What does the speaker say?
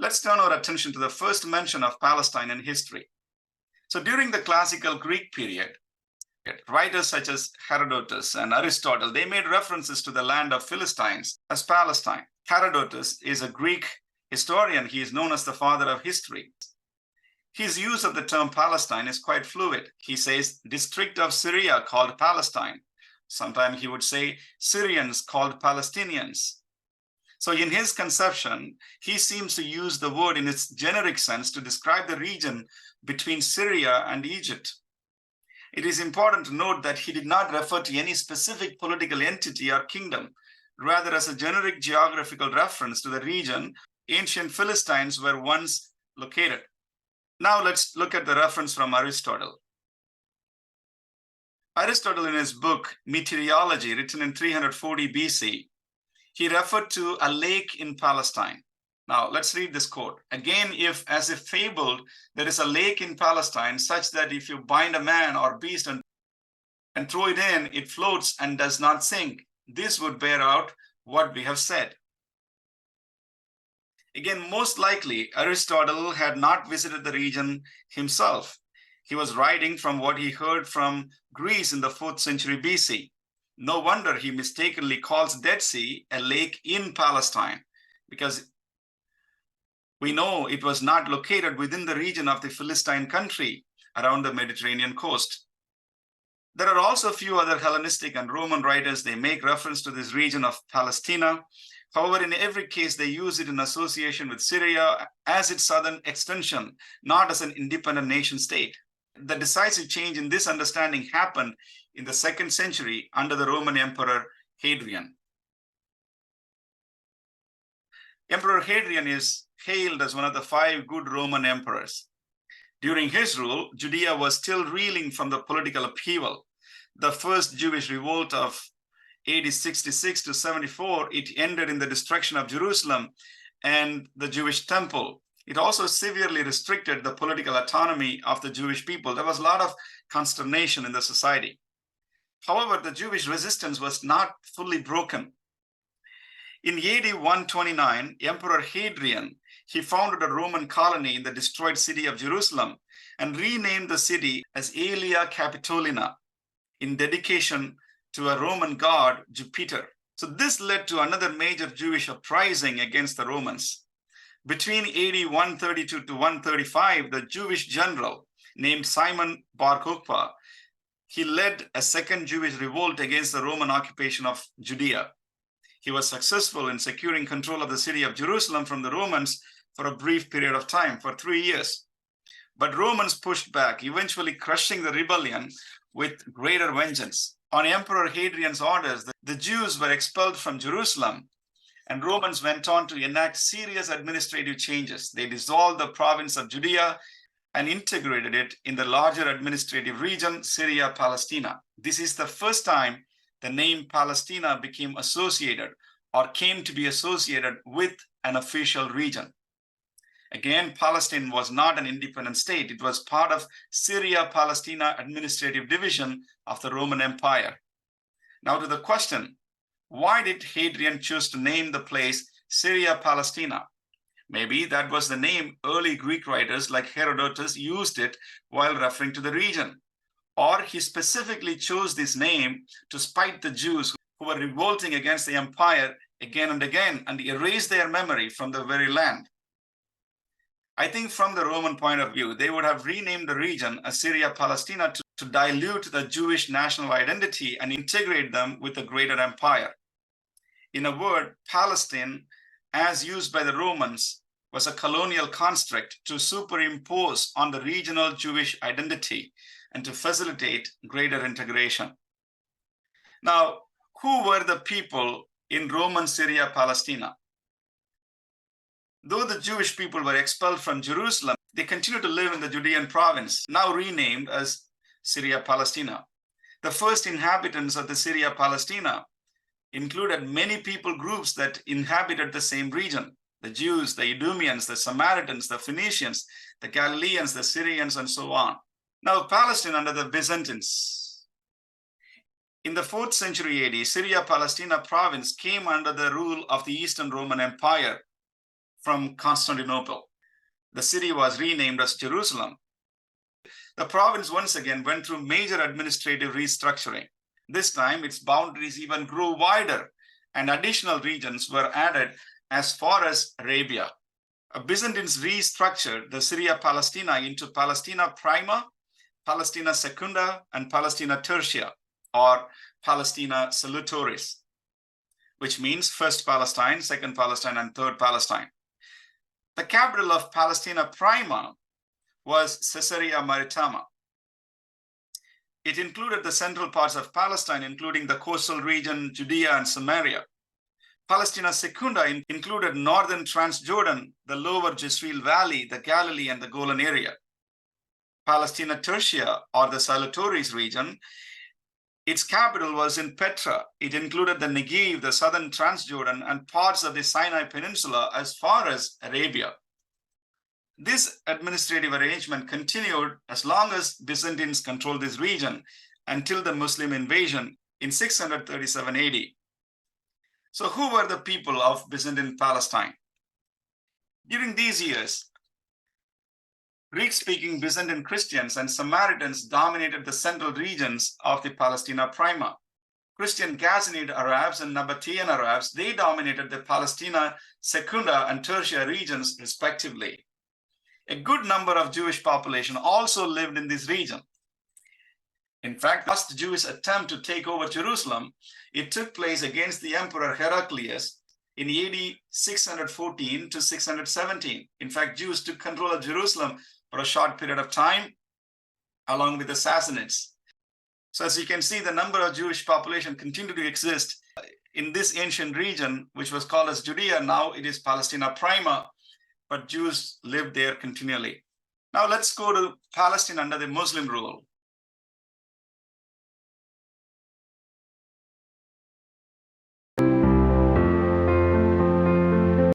Let's turn our attention to the first mention of Palestine in history. So during the classical Greek period, writers such as Herodotus and Aristotle, they made references to the land of Philistines as Palestine. Herodotus is a Greek historian. He is known as the father of history. His use of the term Palestine is quite fluid. He says district of Syria called Palestine. Sometimes he would say Syrians called Palestinians. So in his conception, he seems to use the word in its generic sense to describe the region between Syria and Egypt. It is important to note that he did not refer to any specific political entity or kingdom, rather as a generic geographical reference to the region ancient Philistines were once located. Now let's look at the reference from Aristotle. Aristotle, in his book Meteorology, written in 340 BC, he referred to a lake in Palestine. Now let's read this quote. Again, if as if fabled, there is a lake in Palestine such that if you bind a man or beast and throw it in, it floats and does not sink. This would bear out what we have said. Again, most likely, Aristotle had not visited the region himself. He was writing from what he heard from Greece in the 4th century BC. No wonder he mistakenly calls Dead Sea a lake in Palestine, because we know it was not located within the region of the Philistine country around the Mediterranean coast. There are also a few other Hellenistic and Roman writers. They make reference to this region of Palestina. However, in every case, they use it in association with Syria as its southern extension, not as an independent nation state. The decisive change in this understanding happened in the 2nd century under the Roman Emperor Hadrian. Emperor Hadrian is hailed as one of the 5 good Roman emperors. During his rule, Judea was still reeling from the political upheaval. The first Jewish revolt of AD 66 to 74, it ended in the destruction of Jerusalem and the Jewish temple. It also severely restricted the political autonomy of the Jewish people. There was a lot of consternation in the society. However, the Jewish resistance was not fully broken. In AD 129, Emperor Hadrian, he founded a Roman colony in the destroyed city of Jerusalem and renamed the city as Aelia Capitolina in dedication to a Roman god, Jupiter. So this led to another major Jewish uprising against the Romans. Between AD 132 to 135, the Jewish general named Simon Bar Kokhba, he led a second Jewish revolt against the Roman occupation of Judea. He was successful in securing control of the city of Jerusalem from the Romans for a brief period of time, for 3 years. But Romans pushed back, eventually crushing the rebellion with greater vengeance. On Emperor Hadrian's orders, the Jews were expelled from Jerusalem, and Romans went on to enact serious administrative changes. They dissolved the province of Judea and integrated it in the larger administrative region, Syria-Palestina. This is the first time the name Palestina became associated or came to be associated with an official region. Again, Palestine was not an independent state. It was part of Syria-Palestina administrative division of the Roman Empire. Now to the question, why did Hadrian choose to name the place Syria-Palestina? Maybe that was the name early Greek writers like Herodotus used it while referring to the region. Or he specifically chose this name to spite the Jews who were revolting against the empire again and again and erase their memory from the very land. I think from the Roman point of view, they would have renamed the region as Syria-Palestina to dilute the Jewish national identity and integrate them with the greater empire. In a word, Palestine, as used by the Romans, was a colonial construct to superimpose on the regional Jewish identity and to facilitate greater integration. Now, who were the people in Roman Syria-Palestina? Though the Jewish people were expelled from Jerusalem, they continued to live in the Judean province, now renamed as Syria-Palestina. The first inhabitants of the Syria-Palestina included many people groups that inhabited the same region: the Jews, the Idumeans, the Samaritans, the Phoenicians, the Galileans, the Syrians, and so on. Now, Palestine under the Byzantines. In the 4th century AD, Syria-Palestina province came under the rule of the Eastern Roman Empire. from Constantinople. The city was renamed as Jerusalem. The province once again went through major administrative restructuring. This time, its boundaries even grew wider, and additional regions were added as far as Arabia. Byzantines restructured the Syria Palestina into Palestina Prima, Palestina Secunda, and Palestina Tertia, or Palestina Salutaris, which means First Palestine, Second Palestine, and Third Palestine. The capital of Palestina Prima was Caesarea Maritima. It included the central parts of Palestine, including the coastal region, Judea, and Samaria. Palestina Secunda included northern Transjordan, the lower Jezreel Valley, the Galilee, and the Golan area. Palestina Tertia, or the Salutaris region, its capital was in Petra. It included the Negev, the southern Transjordan, and parts of the Sinai Peninsula as far as Arabia. This administrative arrangement continued as long as Byzantines controlled this region until the Muslim invasion in 637 AD. So who were the people of Byzantine Palestine? During these years, Greek-speaking Byzantine Christians and Samaritans dominated the central regions of the Palestina Prima. Christian Ghassanid Arabs and Nabatean Arabs, they dominated the Palestina Secunda and Tertia regions respectively. A good number of Jewish population also lived in this region. In fact, the last Jewish attempt to take over Jerusalem, it took place against the Emperor Heraclius in AD 614 to 617. In fact, Jews took control of Jerusalem for a short period of time, along with the Sassanids. So as you can see, the number of Jewish population continued to exist in this ancient region, which was called as Judea. Now it is Palestina Prima, but Jews lived there continually. Now let's go to Palestine under the Muslim rule.